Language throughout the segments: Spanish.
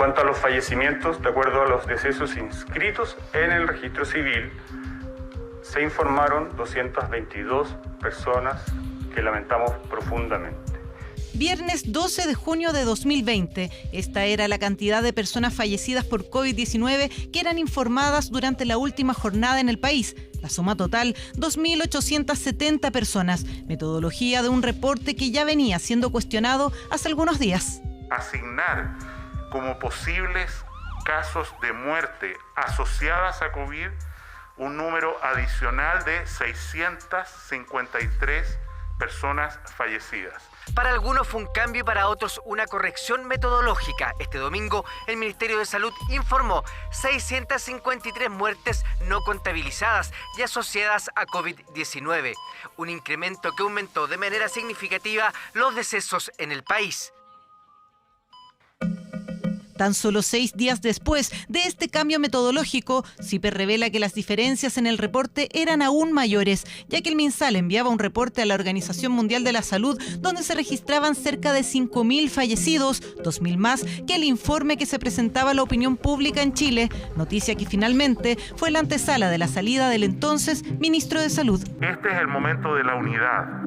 cuanto a los fallecimientos, de acuerdo a los decesos inscritos en el registro civil, se informaron 222 personas que lamentamos profundamente. Viernes 12 de junio de 2020. Esta era la cantidad de personas fallecidas por COVID-19 que eran informadas durante la última jornada en el país. La suma total, 2.870 personas. Metodología de un reporte que ya venía siendo cuestionado hace algunos días. Asignar como posibles casos de muerte asociadas a COVID un número adicional de 653 personas fallecidas. Para algunos fue un cambio y para otros una corrección metodológica. Este domingo, el Ministerio de Salud informó 653 muertes no contabilizadas y asociadas a COVID-19, un incremento que aumentó de manera significativa los decesos en el país. Tan solo 6 días después de este cambio metodológico, CIPER revela que las diferencias en el reporte eran aún mayores, ya que el MinSal enviaba un reporte a la Organización Mundial de la Salud donde se registraban cerca de 5.000 fallecidos, 2.000 más que el informe que se presentaba a la opinión pública en Chile, noticia que finalmente fue la antesala de la salida del entonces ministro de Salud. Este es el momento de la unidad,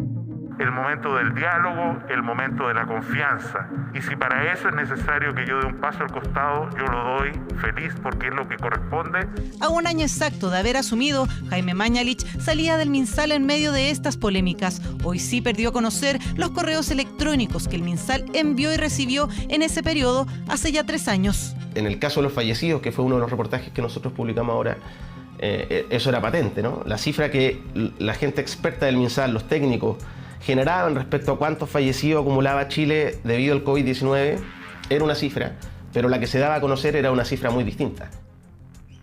el momento del diálogo, el momento de la confianza. Y si para eso es necesario que yo dé un paso al costado, yo lo doy feliz porque es lo que corresponde. A un año exacto de haber asumido, Jaime Mañalich salía del MinSal en medio de estas polémicas. Hoy sí perdió a conocer los correos electrónicos que el MinSal envió y recibió en ese periodo hace ya 3 años. En el caso de los fallecidos, que fue uno de los reportajes que nosotros publicamos ahora, eso era patente, ¿no? La cifra que la gente experta del MinSal, los técnicos, generaban respecto a cuántos fallecidos acumulaba Chile debido al COVID-19 era una cifra, pero la que se daba a conocer era una cifra muy distinta.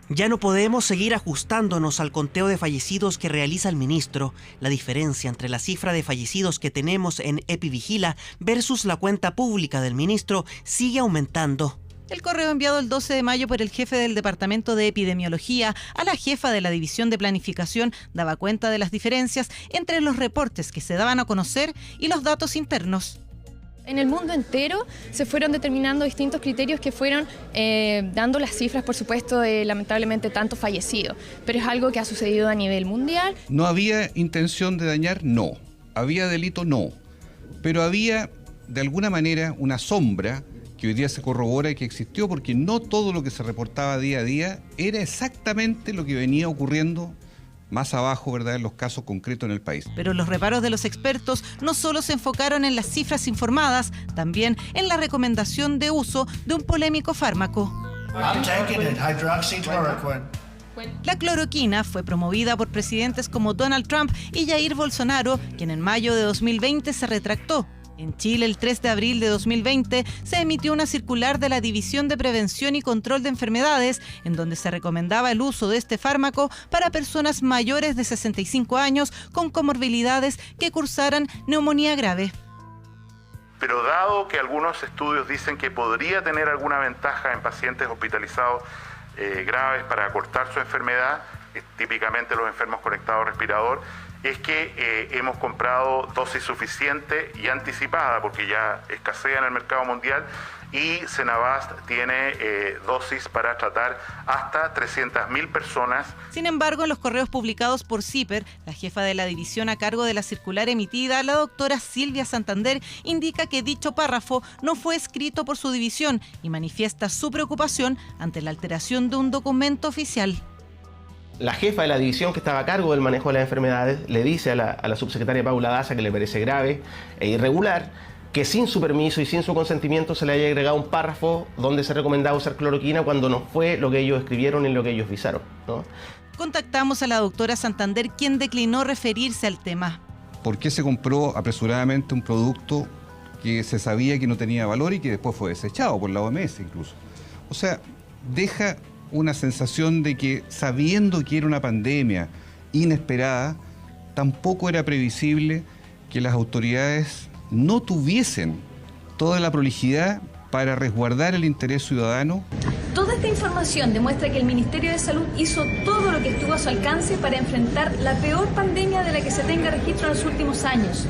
Ya no podemos seguir ajustándonos al conteo de fallecidos que realiza el ministro. La diferencia entre la cifra de fallecidos que tenemos en EpiVigila versus la cuenta pública del ministro sigue aumentando. El correo enviado el 12 de mayo por el jefe del Departamento de Epidemiología a la jefa de la División de Planificación daba cuenta de las diferencias entre los reportes que se daban a conocer y los datos internos. En el mundo entero se fueron determinando distintos criterios que fueron dando las cifras, por supuesto, de lamentablemente tantos fallecidos. Pero es algo que ha sucedido a nivel mundial. No había intención de dañar, no. Había delito, no. Pero había, de alguna manera, una sombra que hoy día se corrobora y que existió, porque no todo lo que se reportaba día a día era exactamente lo que venía ocurriendo más abajo, ¿verdad?, en los casos concretos en el país. Pero los reparos de los expertos no solo se enfocaron en las cifras informadas, también en la recomendación de uso de un polémico fármaco. La cloroquina fue promovida por presidentes como Donald Trump y Jair Bolsonaro, quien en mayo de 2020 se retractó. En Chile, el 3 de abril de 2020, se emitió una circular de la División de Prevención y Control de Enfermedades, en donde se recomendaba el uso de este fármaco para personas mayores de 65 años con comorbilidades que cursaran neumonía grave. Pero dado que algunos estudios dicen que podría tener alguna ventaja en pacientes hospitalizados graves para acortar su enfermedad, típicamente los enfermos con estado respirador, es que hemos comprado dosis suficiente y anticipada, porque ya escasea en el mercado mundial, y Senabast tiene dosis para tratar hasta 300.000 personas. Sin embargo, en los correos publicados por CIPER, la jefa de la división a cargo de la circular emitida, la doctora Silvia Santander, indica que dicho párrafo no fue escrito por su división y manifiesta su preocupación ante la alteración de un documento oficial. La jefa de la división que estaba a cargo del manejo de las enfermedades le dice a la subsecretaria Paula Daza que le parece grave e irregular que sin su permiso y sin su consentimiento se le haya agregado un párrafo donde se recomendaba usar cloroquina cuando no fue lo que ellos escribieron ni lo que ellos visaron, ¿no? Contactamos a la doctora Santander, quien declinó referirse al tema. ¿Por qué se compró apresuradamente un producto que se sabía que no tenía valor y que después fue desechado por la OMS incluso? O sea, deja una sensación de que, sabiendo que era una pandemia inesperada, tampoco era previsible que las autoridades no tuviesen toda la prolijidad para resguardar el interés ciudadano. Toda esta información demuestra que el Ministerio de Salud hizo todo lo que estuvo a su alcance para enfrentar la peor pandemia de la que se tenga registro en los últimos años.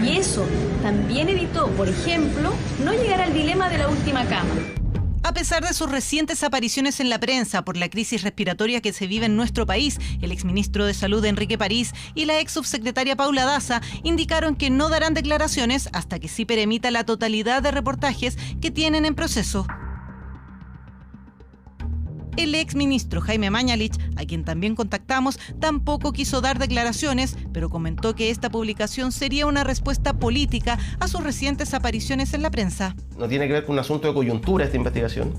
Y eso también evitó, por ejemplo, no llegar al dilema de la última cama. A pesar de sus recientes apariciones en la prensa por la crisis respiratoria que se vive en nuestro país, el exministro de Salud Enrique París y la ex subsecretaria Paula Daza indicaron que no darán declaraciones hasta que sí permita la totalidad de reportajes que tienen en proceso. El exministro Jaime Mañalich, a quien también contactamos, tampoco quiso dar declaraciones, pero comentó que esta publicación sería una respuesta política a sus recientes apariciones en la prensa. No tiene que ver con un asunto de coyuntura esta investigación.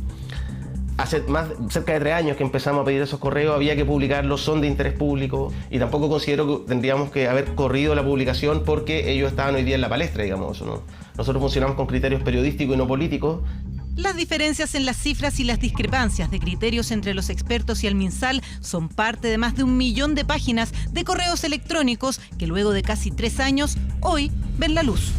Hace cerca de 3 años que empezamos a pedir esos correos, había que publicarlos, son de interés público, y tampoco considero que tendríamos que haber corrido la publicación porque ellos estaban hoy día en la palestra, digamos, ¿no? Nosotros funcionamos con criterios periodísticos y no políticos. Las diferencias en las cifras y las discrepancias de criterios entre los expertos y el MinSal son parte de más de 1 millón de páginas de correos electrónicos que luego de casi 3 años, hoy ven la luz.